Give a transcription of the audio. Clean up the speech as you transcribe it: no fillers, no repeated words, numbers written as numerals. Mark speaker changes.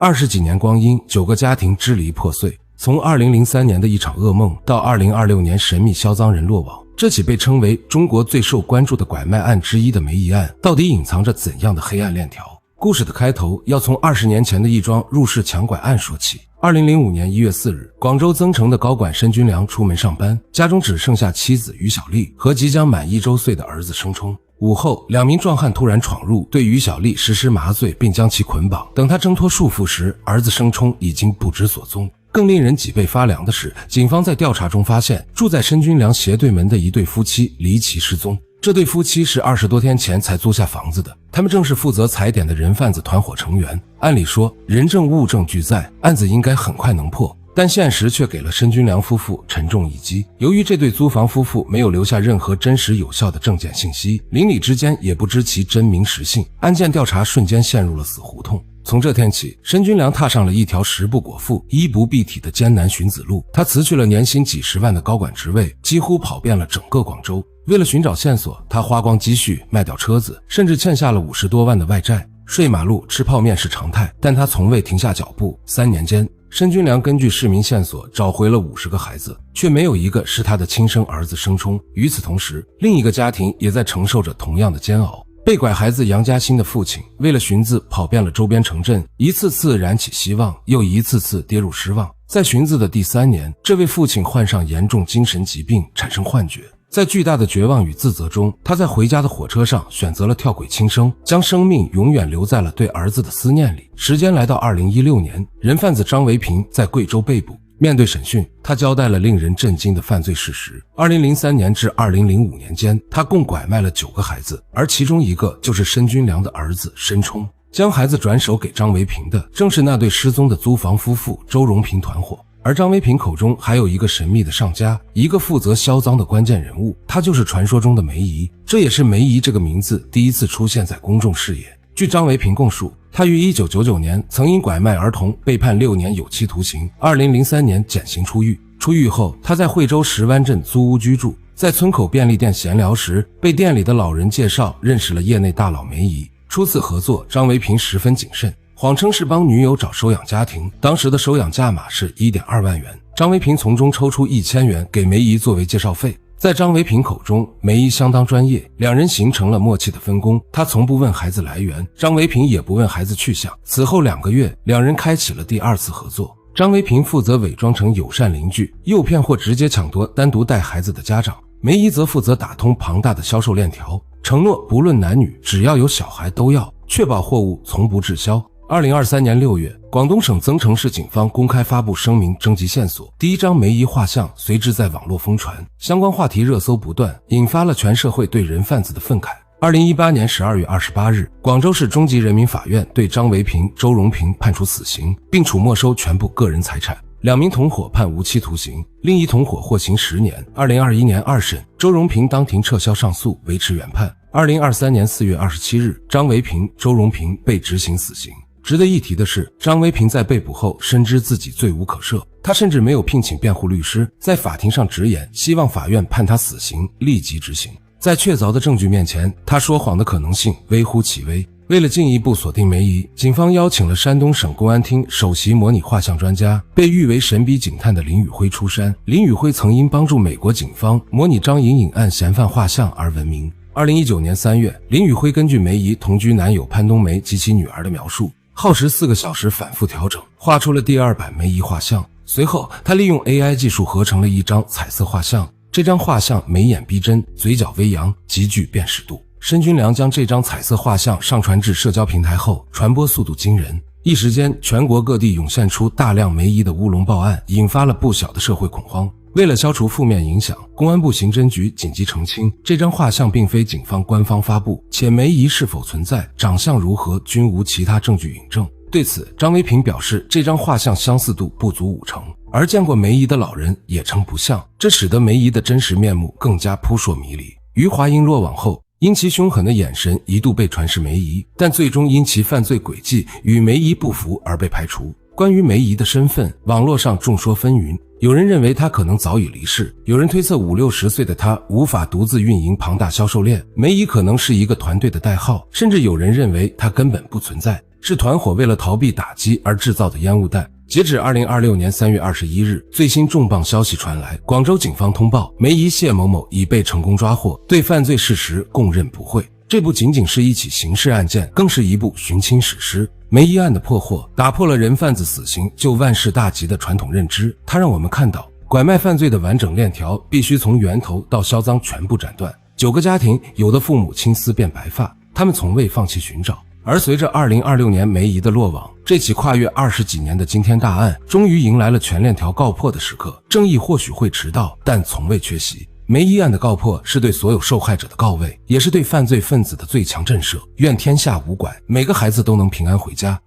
Speaker 1: 20幾年光陰，9個家庭支離破碎。從2003年的一場噩夢到2026年神秘銷贓人落網，這起被稱為中國最受關注的拐賣案之一的梅姨案，到底隱藏着怎樣的黑暗鏈條？故事的開頭要從20年前的一樁入室搶拐案說起。2005年1月4日，廣州增城的高管申軍良出門上班，家中只剩下妻子於小麗和即將滿1周歲的兒子生衝。午後，2名壯漢突然闖入，對於小麗實施麻醉並將其捆綁。等他掙脫束縛時，兒子生衝已經不知所蹤。更令人脊背發涼的是，警方在調查中發現，住在申軍良斜對门的一對夫妻離奇失蹤。這對夫妻是20多天前才租下房子的，他們正是負責踩點的人贩子團伙成員。按理說，人證物證俱在，案子應該很快能破。但現實卻給了申軍良夫婦沉重一擊。由於這對租房夫婦沒有留下任何真實有效的證件信息，鄰里之間也不知其真名實姓，案件調查瞬間陷入了死胡同。從這天起，申軍良踏上了一條食不果腹、衣不蔽體的艱難尋子路。他辭去了年薪幾十萬的高管職位，幾乎跑遍了整個廣州。為了尋找線索，他花光積蓄，賣掉車子，甚至欠下了50多萬的外債。睡馬路、吃泡面是常態，但他從未停下腳步。3年間，申軍良根據市民線索找回了50個孩子，卻沒有一個是他的親生兒子生冲。與此同時，另一個家庭也在承受着同樣的煎熬。被拐孩子杨家新的父親為了寻子跑遍了周邊城鎮，一次次燃起希望，又一次次跌入失望。在尋子的第3年，這位父親患上嚴重精神疾病，產生幻覺。在巨大的絕望與自責中，他在回家的火車上選擇了跳軌輕生，將生命永遠留在了对兒子的思念裡。時間來到2016年，人贩子張維平在貴州被捕。面對審訊，他交代了令人震驚的犯罪事實。2003年至2005年間，他共拐賣了9個孩子，而其中一個就是申軍良的兒子申冲。將孩子轉手給張維平的，正是那對失蹤的租房夫婦周榮平團夥。而張維平口中還有一個神秘的上家，一個負責銷贓的關鍵人物，他就是傳說中的梅姨。這也是梅姨這個名字第一次出現在公眾視野。據張維平供述，他於1999年曾因拐賣兒童被判6年有期徒刑，2003年減刑出獄。出獄後，他在惠州石灣鎮租屋居住，在村口便利店閒聊時，被店裡的老人介紹認識了業內大佬梅姨。初次合作，張維平十分謹慎，謊稱是幫女友找收養家庭，當時的收養價碼是1.2萬元。張維平從中抽出1000元給梅姨作為介紹費。在張維平口中，梅姨相當專業，兩人形成了默契的分工。他從不問孩子來源，張維平也不問孩子去向。此後2個月，兩人開啟了第2次合作。張維平負責偽裝成友善鄰居，誘騙或直接搶奪單獨帶孩子的家長，梅姨則負責打通龐大的銷售鏈條，承諾不論男女，只要有小孩都要，確保貨物從不滯銷。2023年6月，廣東省增城市警方公開發布聲明徵集線索，第一張梅姨畫像隨之在網絡瘋傳，相關話題熱搜不斷，引發了全社會對人販子的憤慨。2018年12月28日，廣州市中級人民法院對張維平、周榮平判處死刑，並處沒收全部個人財產。2名同夥判無期徒刑，另一同夥獲刑10年。2021年2審，周榮平當庭撤銷上訴，維持原判。2023年4月27日，張維平、周榮平被執行死刑。值得一提的是，張維平在被捕後深知自己罪無可赦，他甚至沒有聘請辯護律師，在法庭上直言希望法院判他死刑，立即執行。在確鑿的證據面前，他說謊的可能性微乎其微。為了進一步鎖定梅姨，警方邀請了山東省公安廳首席模擬畫像專家，被譽為神筆警探的林宇輝出山。林宇輝曾因幫助美國警方模擬張穎穎案嫌犯畫像而聞名。2019年3月，林宇輝根據梅姨同居男友潘冬梅及其女兒的描述，耗時4個小時反復調整，畫出了第2版梅姨畫像。隨後，他利用 AI 技術合成了一張彩色畫像。這張畫像眉眼逼真，嘴角微揚，極具辨識度。申軍良將這張彩色畫像上傳至社交平台後，傳播速度驚人，一時間全國各地湧現出大量梅姨的烏龍報案，引發了不小的社會恐慌。為了消除負面影響，公安部刑偵局緊急澄清，這張畫像並非警方官方發布，且梅姨是否存在、長相如何均無其他證據引證。對此，張維平表示，這張畫像相似度不足5成，而見過梅姨的老人也稱不像，這使得梅姨的真實面目更加撲朔迷離。於華英落網後，因其凶狠的眼神一度被傳是梅姨，但最終因其犯罪軌跡與梅姨不符而被排除。關於梅姨的身份，網絡上眾說紛紜，有人認為她可能早已離世，有人推測50-60歲的她無法獨自運營龐大銷售鏈，梅姨可能是一個團隊的代號，甚至有人認為她根本不存在。是團夥為了逃避打擊而制造的煙霧彈。截止2026年3月21日，最新重磅消息傳來，廣州警方通報，梅姨謝某某已被成功抓獲，對犯罪事實供認不諱。這不僅僅是一起刑事案件，更是一部尋親史詩。梅姨案的破獲，打破了人販子死刑就萬事大吉的傳統認知，它讓我們看到，拐賣犯罪的完整鏈條必須從源頭到銷臧全部斬斷。9個家庭，有的父母青絲變白髮，他們從未放棄尋找。而隨着2026年梅姨的落網，這起跨越20幾年的驚天大案終於迎來了全鏈條告破的時刻。正義或許會遲到，但從未缺席。梅姨案的告破是對所有受害者的告慰，也是對犯罪分子的最強震慑。願天下無拐，每個孩子都能平安回家。